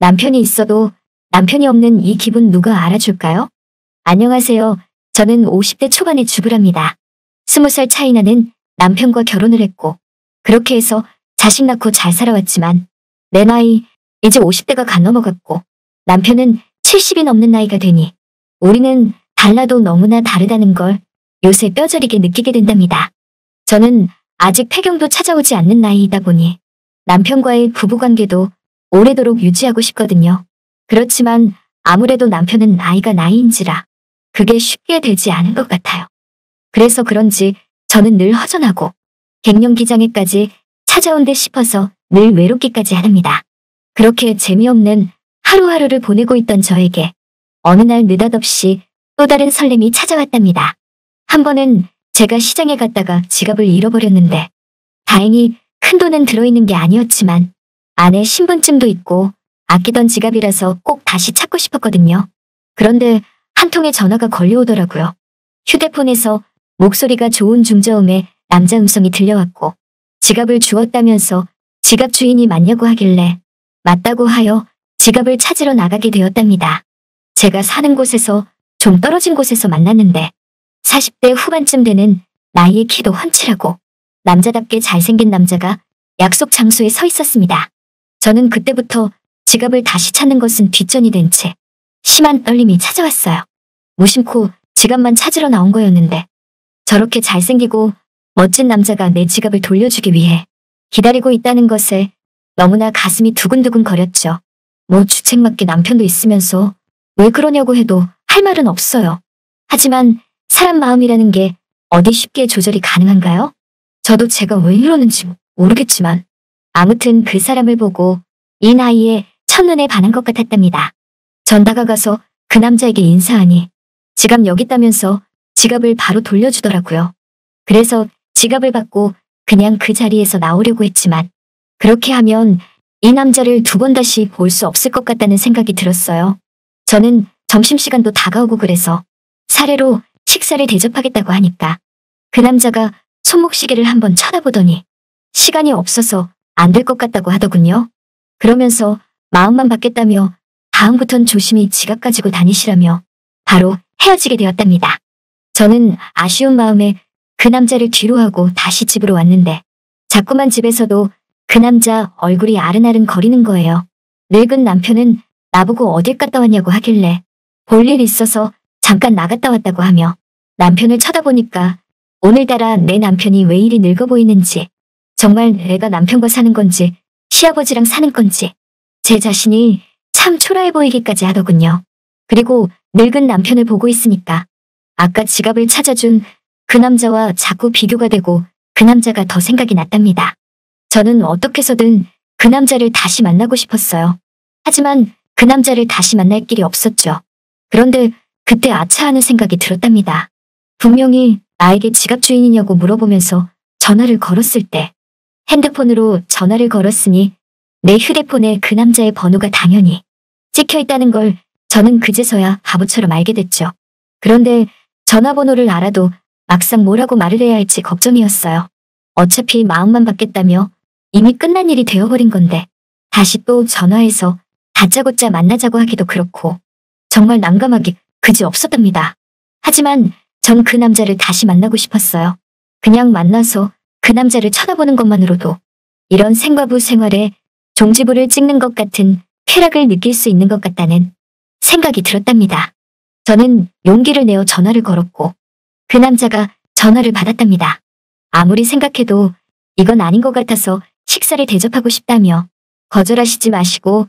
남편이 있어도 남편이 없는 이 기분 누가 알아줄까요? 안녕하세요. 저는 50대 초반의 주부랍니다. 20살 차이 나는 남편과 결혼을 했고 그렇게 해서 자식 낳고 잘 살아왔지만 내 나이 이제 50대가 간 넘어갔고 남편은 70이 넘는 나이가 되니 우리는 달라도 너무나 다르다는 걸 요새 뼈저리게 느끼게 된답니다. 저는 아직 폐경도 찾아오지 않는 나이이다 보니 남편과의 부부관계도 오래도록 유지하고 싶거든요. 그렇지만 아무래도 남편은 나이가 나이인지라 그게 쉽게 되지 않은 것 같아요. 그래서 그런지 저는 늘 허전하고 갱년기장애까지 찾아온 듯 싶어서 늘 외롭기까지 합니다. 그렇게 재미없는 하루하루를 보내고 있던 저에게 어느 날 느닷없이 또 다른 설렘이 찾아왔답니다. 한 번은 제가 시장에 갔다가 지갑을 잃어버렸는데 다행히 큰돈은 들어있는 게 아니었지만 안에 신분증도 있고 아끼던 지갑이라서 꼭 다시 찾고 싶었거든요. 그런데 한 통의 전화가 걸려오더라고요. 휴대폰에서 목소리가 좋은 중저음의 남자 음성이 들려왔고 지갑을 주었다면서 지갑 주인이 맞냐고 하길래 맞다고 하여 지갑을 찾으러 나가게 되었답니다. 제가 사는 곳에서 좀 떨어진 곳에서 만났는데 40대 후반쯤 되는 나이의 키도 훤칠하고 남자답게 잘생긴 남자가 약속 장소에 서 있었습니다. 저는 그때부터 지갑을 다시 찾는 것은 뒷전이 된 채 심한 떨림이 찾아왔어요. 무심코 지갑만 찾으러 나온 거였는데 저렇게 잘생기고 멋진 남자가 내 지갑을 돌려주기 위해 기다리고 있다는 것에 너무나 가슴이 두근두근 거렸죠. 뭐 주책맞게 남편도 있으면서 왜 그러냐고 해도 할 말은 없어요. 하지만 사람 마음이라는 게 어디 쉽게 조절이 가능한가요? 저도 제가 왜 이러는지 모르겠지만 아무튼 그 사람을 보고 이 나이에 첫눈에 반한 것 같았답니다. 전 다가가서 그 남자에게 인사하니 지갑 여기 있다면서 지갑을 바로 돌려주더라고요. 그래서 지갑을 받고 그냥 그 자리에서 나오려고 했지만 그렇게 하면 이 남자를 두 번 다시 볼 수 없을 것 같다는 생각이 들었어요. 저는 점심시간도 다가오고 그래서 사례로 식사를 대접하겠다고 하니까 그 남자가 손목시계를 한번 쳐다보더니 시간이 없어서 안 될 것 같다고 하더군요. 그러면서 마음만 받겠다며 다음부턴 조심히 지갑 가지고 다니시라며 바로 헤어지게 되었답니다. 저는 아쉬운 마음에 그 남자를 뒤로하고 다시 집으로 왔는데 자꾸만 집에서도 그 남자 얼굴이 아른아른 거리는 거예요. 늙은 남편은 나보고 어딜 갔다 왔냐고 하길래 볼 일 있어서 잠깐 나갔다 왔다고 하며 남편을 쳐다보니까 오늘따라 내 남편이 왜 이리 늙어 보이는지 정말 내가 남편과 사는 건지 시아버지랑 사는 건지 제 자신이 참 초라해 보이기까지 하더군요. 그리고 늙은 남편을 보고 있으니까 아까 지갑을 찾아준 그 남자와 자꾸 비교가 되고 그 남자가 더 생각이 났답니다. 저는 어떻게 해서든 그 남자를 다시 만나고 싶었어요. 하지만 그 남자를 다시 만날 길이 없었죠. 그런데 그때 아차하는 생각이 들었답니다. 분명히 나에게 지갑 주인이냐고 물어보면서 전화를 걸었을 때 핸드폰으로 전화를 걸었으니 내 휴대폰에 그 남자의 번호가 당연히 찍혀있다는 걸 저는 그제서야 바보처럼 알게 됐죠. 그런데 전화번호를 알아도 막상 뭐라고 말을 해야 할지 걱정이었어요. 어차피 마음만 받겠다며 이미 끝난 일이 되어버린 건데 다시 또 전화해서 다짜고짜 만나자고 하기도 그렇고 정말 난감하기 그지없었답니다. 하지만 전 그 남자를 다시 만나고 싶었어요. 그냥 만나서 그 남자를 쳐다보는 것만으로도 이런 생과부 생활에 종지부를 찍는 것 같은 쾌락을 느낄 수 있는 것 같다는 생각이 들었답니다. 저는 용기를 내어 전화를 걸었고 그 남자가 전화를 받았답니다. 아무리 생각해도 이건 아닌 것 같아서 식사를 대접하고 싶다며 거절하시지 마시고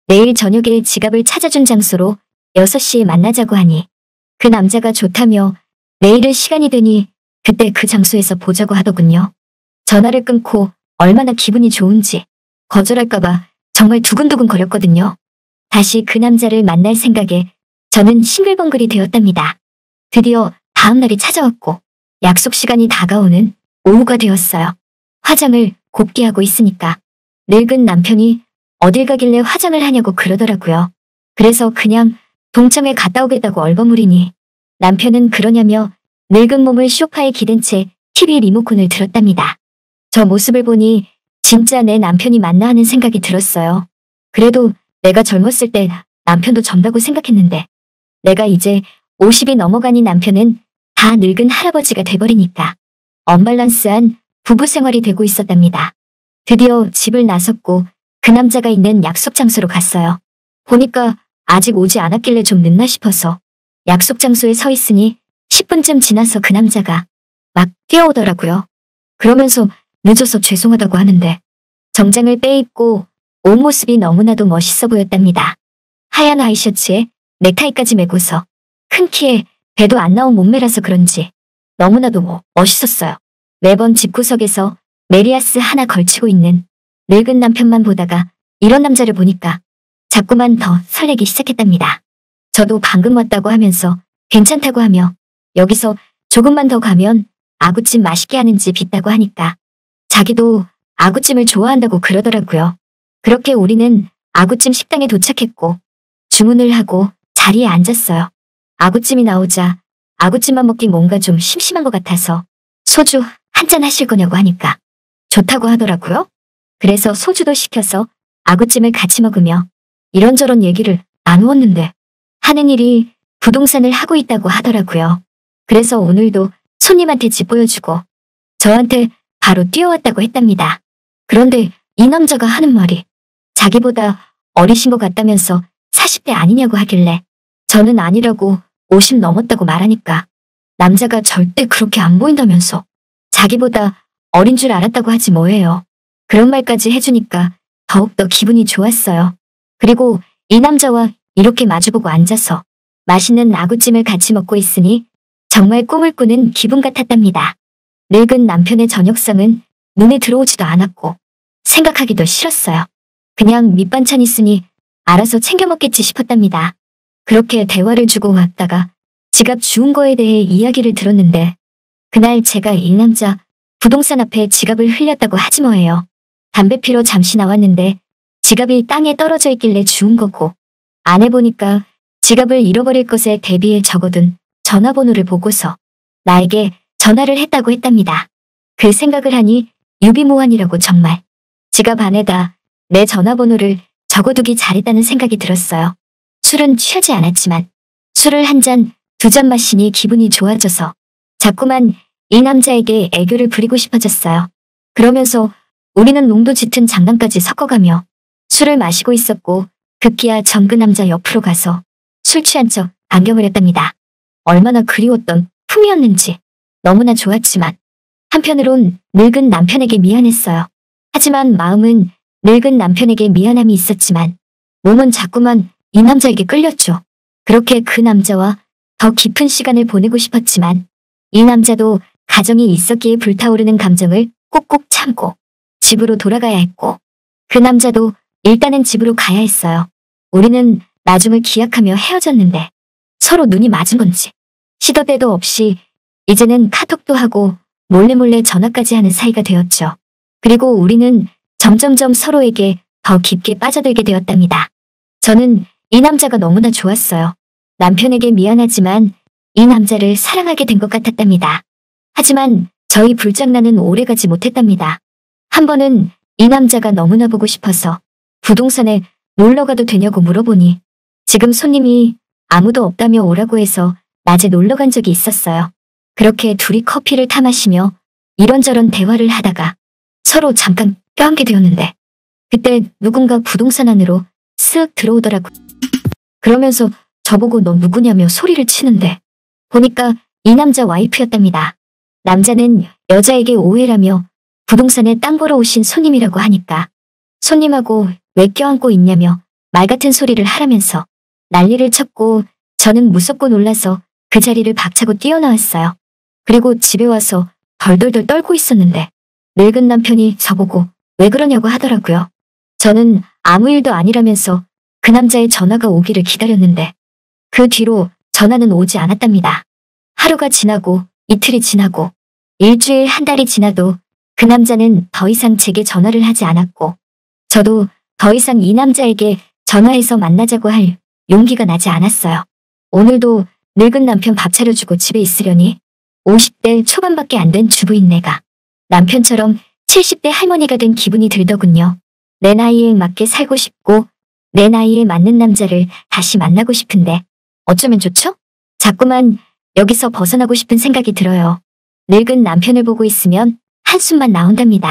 내일 저녁에 지갑을 찾아준 장소로 6시에 만나자고 하니 그 남자가 좋다며 내일은 시간이 되니 그때 그 장소에서 보자고 하더군요. 전화를 끊고 얼마나 기분이 좋은지 거절할까봐 정말 두근두근 거렸거든요. 다시 그 남자를 만날 생각에 저는 싱글벙글이 되었답니다. 드디어 다음 날이 찾아왔고 약속 시간이 다가오는 오후가 되었어요. 화장을 곱게 하고 있으니까 늙은 남편이 어딜 가길래 화장을 하냐고 그러더라고요. 그래서 그냥 동창회 갔다 오겠다고 얼버무리니 남편은 그러냐며 늙은 몸을 소파에 기댄 채 TV 리모컨을 들었답니다. 저 모습을 보니 진짜 내 남편이 맞나 하는 생각이 들었어요. 그래도 내가 젊었을 때 남편도 젊다고 생각했는데 내가 이제 50이 넘어가니 남편은 다 늙은 할아버지가 돼버리니까 언밸런스한 부부 생활이 되고 있었답니다. 드디어 집을 나섰고 그 남자가 있는 약속 장소로 갔어요. 보니까 아직 오지 않았길래 좀 늦나 싶어서 약속 장소에 서 있으니 10분쯤 지나서 그 남자가 막 뛰어오더라고요. 그러면서 늦어서 죄송하다고 하는데 정장을 빼입고 옷 모습이 너무나도 멋있어 보였답니다. 하얀 와이셔츠에 넥타이까지 메고서 큰 키에 배도 안 나온 몸매라서 그런지 너무나도 멋있었어요. 매번 집구석에서 메리아스 하나 걸치고 있는 늙은 남편만 보다가 이런 남자를 보니까 자꾸만 더 설레기 시작했답니다. 저도 방금 왔다고 하면서 괜찮다고 하며 여기서 조금만 더 가면 아구찜 맛있게 하는 집 있다고 하니까 자기도 아구찜을 좋아한다고 그러더라고요. 그렇게 우리는 아구찜 식당에 도착했고 주문을 하고 자리에 앉았어요. 아구찜이 나오자 아구찜만 먹기 뭔가 좀 심심한 것 같아서 소주 한잔 하실 거냐고 하니까 좋다고 하더라고요. 그래서 소주도 시켜서 아구찜을 같이 먹으며 이런저런 얘기를 나누었는데 하는 일이 부동산을 하고 있다고 하더라고요. 그래서 오늘도 손님한테 집 보여주고 저한테 바로 뛰어왔다고 했답니다. 그런데 이 남자가 하는 말이 자기보다 어리신 것 같다면서 40대 아니냐고 하길래 저는 아니라고 50 넘었다고 말하니까 남자가 절대 그렇게 안 보인다면서 자기보다 어린 줄 알았다고 하지 뭐예요. 그런 말까지 해주니까 더욱더 기분이 좋았어요. 그리고 이 남자와 이렇게 마주보고 앉아서 맛있는 아구찜을 같이 먹고 있으니 정말 꿈을 꾸는 기분 같았답니다. 늙은 남편의 저녁상은 눈에 들어오지도 않았고 생각하기도 싫었어요. 그냥 밑반찬 있으니 알아서 챙겨 먹겠지 싶었답니다. 그렇게 대화를 주고 왔다가 지갑 주운 거에 대해 이야기를 들었는데 그날 제가 이 남자 부동산 앞에 지갑을 흘렸다고 하지 뭐예요. 담배 피러 잠시 나왔는데 지갑이 땅에 떨어져 있길래 주운 거고 안에 보니까 지갑을 잃어버릴 것에 대비해 적어둔 전화번호를 보고서 나에게 전화를 했다고 했답니다. 그 생각을 하니 유비무환이라고 정말 지갑 안에다 내 전화번호를 적어두기 잘했다는 생각이 들었어요. 술은 취하지 않았지만 술을 한 잔, 두 잔 마시니 기분이 좋아져서 자꾸만 이 남자에게 애교를 부리고 싶어졌어요. 그러면서 우리는 농도 짙은 장난까지 섞어가며 술을 마시고 있었고 급기야 전 그 남자 옆으로 가서 술 취한 척 안경을 했답니다. 얼마나 그리웠던 품이었는지 너무나 좋았지만 한편으론 늙은 남편에게 미안했어요. 하지만 마음은 늙은 남편에게 미안함이 있었지만 몸은 자꾸만 이 남자에게 끌렸죠. 그렇게 그 남자와 더 깊은 시간을 보내고 싶었지만 이 남자도 가정이 있었기에 불타오르는 감정을 꼭꼭 참고 집으로 돌아가야 했고 그 남자도 일단은 집으로 가야 했어요. 우리는 나중을 기약하며 헤어졌는데 서로 눈이 맞은 건지 시도 때도 없이 이제는 카톡도 하고 몰래몰래 전화까지 하는 사이가 되었죠. 그리고 우리는 점점점 서로에게 더 깊게 빠져들게 되었답니다. 저는 이 남자가 너무나 좋았어요. 남편에게 미안하지만 이 남자를 사랑하게 된 것 같았답니다. 하지만 저희 불장난은 오래가지 못했답니다. 한 번은 이 남자가 너무나 보고 싶어서 부동산에 놀러가도 되냐고 물어보니 지금 손님이 아무도 없다며 오라고 해서 낮에 놀러간 적이 있었어요. 그렇게 둘이 커피를 타 마시며 이런저런 대화를 하다가 서로 잠깐 껴안게 되었는데 그때 누군가 부동산 안으로 쓱 들어오더라고. 그러면서 저보고 너 누구냐며 소리를 치는데 보니까 이 남자 와이프였답니다. 남자는 여자에게 오해라며 부동산에 땅 보러 오신 손님이라고 하니까 손님하고 왜 껴안고 있냐며 말 같은 소리를 하라면서 난리를 쳤고 저는 무섭고 놀라서 그 자리를 박차고 뛰어나왔어요. 그리고 집에 와서 덜덜덜 떨고 있었는데 늙은 남편이 저보고 왜 그러냐고 하더라고요. 저는 아무 일도 아니라면서 그 남자의 전화가 오기를 기다렸는데 그 뒤로 전화는 오지 않았답니다. 하루가 지나고 이틀이 지나고 일주일 한 달이 지나도 그 남자는 더 이상 제게 전화를 하지 않았고 저도 더 이상 이 남자에게 전화해서 만나자고 할 용기가 나지 않았어요. 오늘도 늙은 남편 밥 차려주고 집에 있으려니 50대 초반밖에 안 된 주부인 내가 남편처럼 70대 할머니가 된 기분이 들더군요. 내 나이에 맞게 살고 싶고 내 나이에 맞는 남자를 다시 만나고 싶은데 어쩌면 좋죠? 자꾸만 여기서 벗어나고 싶은 생각이 들어요. 늙은 남편을 보고 있으면 한숨만 나온답니다.